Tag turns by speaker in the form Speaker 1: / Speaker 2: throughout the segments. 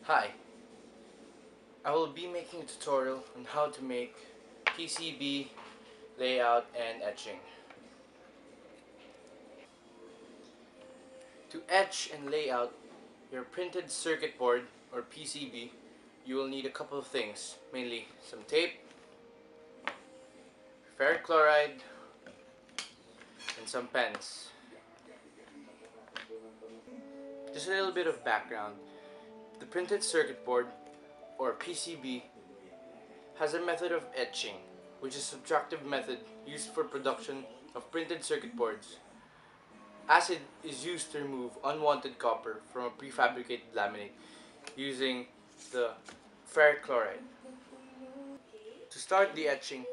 Speaker 1: Hi, I will be making a tutorial on how to make PCB layout and etching. To etch and lay out your printed circuit board or PCB, you will need a couple of things, mainly some tape, ferric chloride, and some pens. Just a little bit of background. The printed circuit board or PCB has a method of etching, which is a subtractive method used for production of printed circuit boards. Acid is used to remove unwanted copper from a prefabricated laminate using the ferric chloride. To start the etching,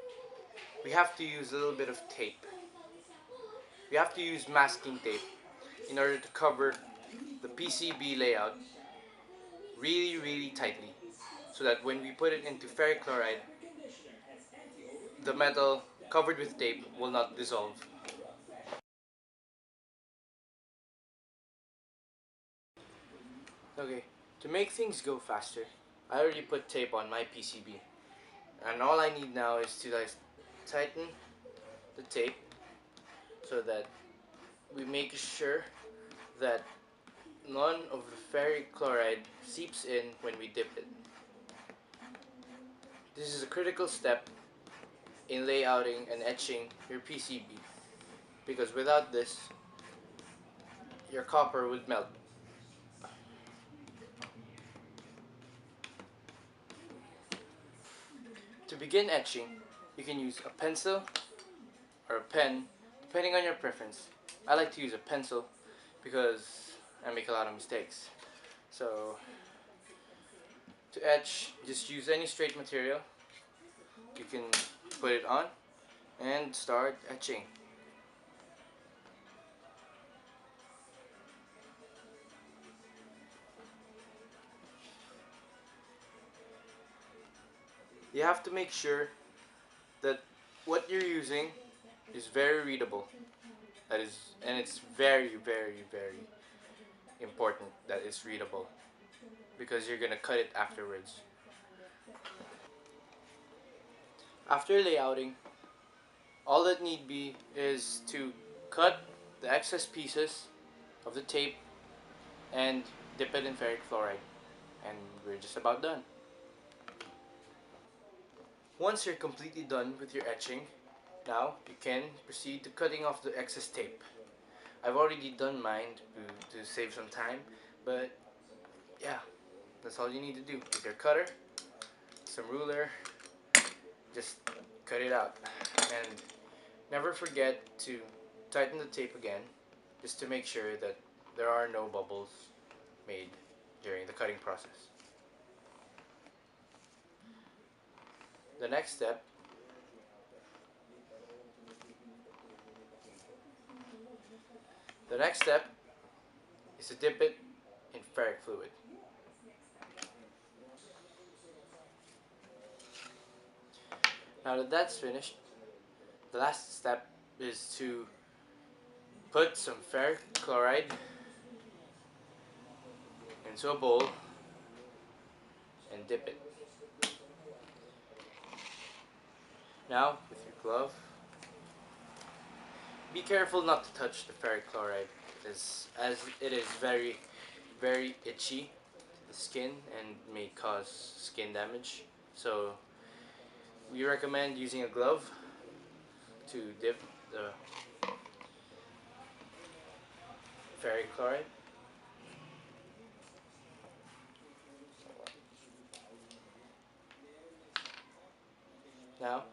Speaker 1: we have to use a little bit of tape. We have to use masking tape in order to cover the PCB layout really tightly so that when we put it into ferric chloride, the metal covered with tape will not dissolve. Okay, to make things go faster, I already put tape on my PCB, and all I need now is to tighten the tape so that we make sure that none of the ferric chloride seeps in when we dip it. This is a critical step in layouting and etching your PCB because without this, your copper would melt. To begin etching, you can use a pencil or a pen, depending on your preference. I like to use a pencil because I make a lot of mistakes. So, to etch, just use any straight material. You can put it on and start etching. You have to make sure that what you're using is very readable. And it's very important that it's readable because you're gonna cut it afterwards. After layouting, all that need be is to cut the excess pieces of the tape and dip it in ferric chloride, and we're just about done. Once you're completely done with your etching, now you can proceed to cutting off the excess tape. I've already done mine to save some time, but yeah, that's all you need to do. With your cutter, some ruler, just cut it out. And never forget to tighten the tape again, just to make sure that there are no bubbles made during the cutting process. The next step is to dip it in ferric fluid. Now that that's finished, the last step is to put some ferric chloride into a bowl and dip it. Now, with your glove, be careful not to touch the ferric chloride as it is very itchy to the skin and may cause skin damage. So we recommend using a glove to dip the ferric chloride. Now,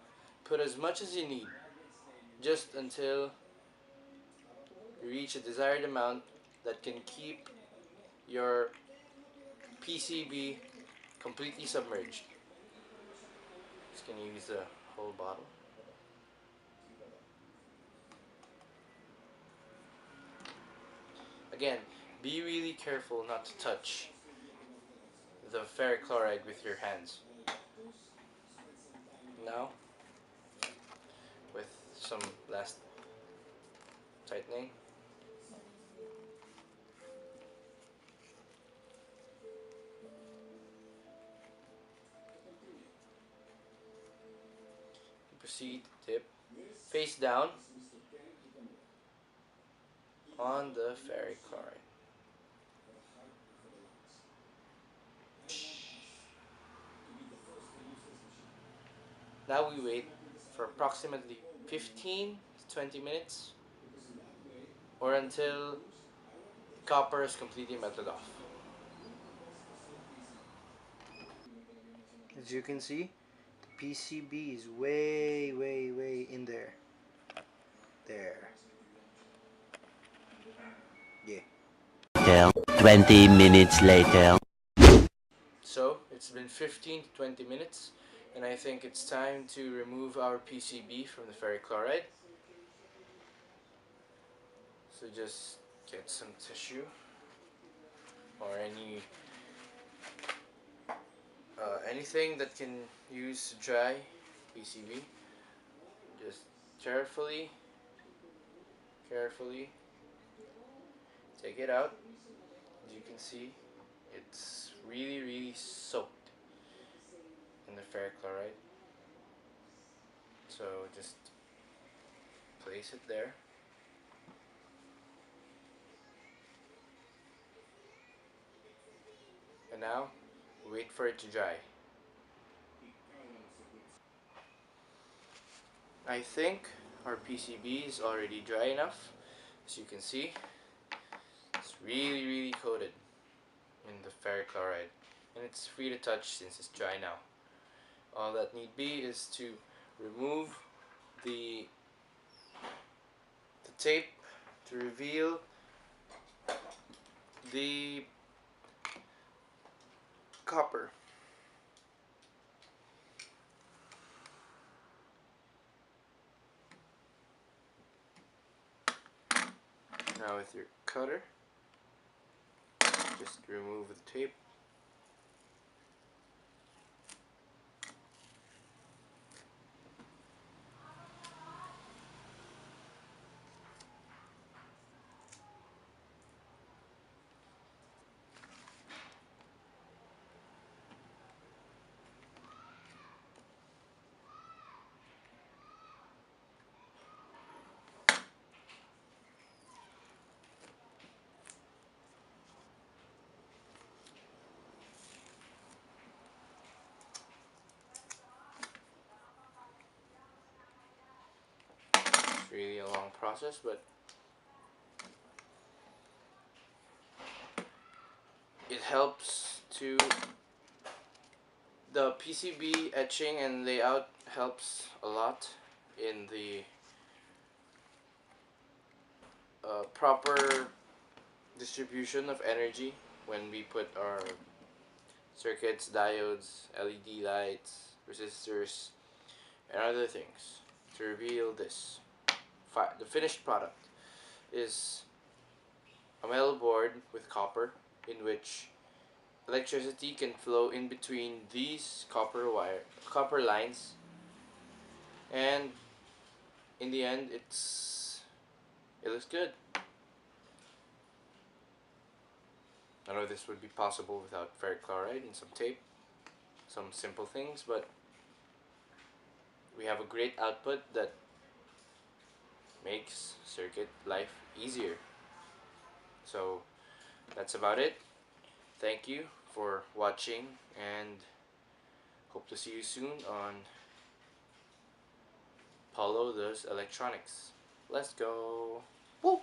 Speaker 1: put as much as you need, just until you reach a desired amount that can keep your PCB completely submerged. Just gonna use the whole bottle. Again, be really careful not to touch the ferric chloride with your hands. Now, with some last tightening, proceed to tip face down on the ferrichloride. Now we wait for approximately 15 to 20 minutes or until copper is completely melted off. As you can see, the PCB is way in there. There. Yeah.
Speaker 2: 20 minutes later.
Speaker 1: So it's been 15 to 20 minutes, and I think it's time to remove our PCB from the ferrichloride. So just get some tissue or anything that can use to dry PCB. Just carefully take it out. As you can see, it's really soaked in the ferrichloride. So just place it there. And now wait for it to dry. I think our PCB is already dry enough. As you can see, it's really coated in the ferrichloride, and it's free to touch since it's dry now. All that need be is to remove the tape to reveal the copper. Now with your cutter, just remove the tape. It's really a long process, but it helps to the PCB etching and layout helps a lot in the proper distribution of energy when we put our circuits, diodes, LED lights, resistors, and other things to reveal this. The finished product is a metal board with copper in which electricity can flow in between these copper lines, and in the end it looks good. I know this would be possible without ferric chloride and some tape, some simple things, but we have a great output that makes circuit life easier. So that's about it. Thank you for watching, and hope to see you soon on Paulo Does Electronics. Let's go! Woo!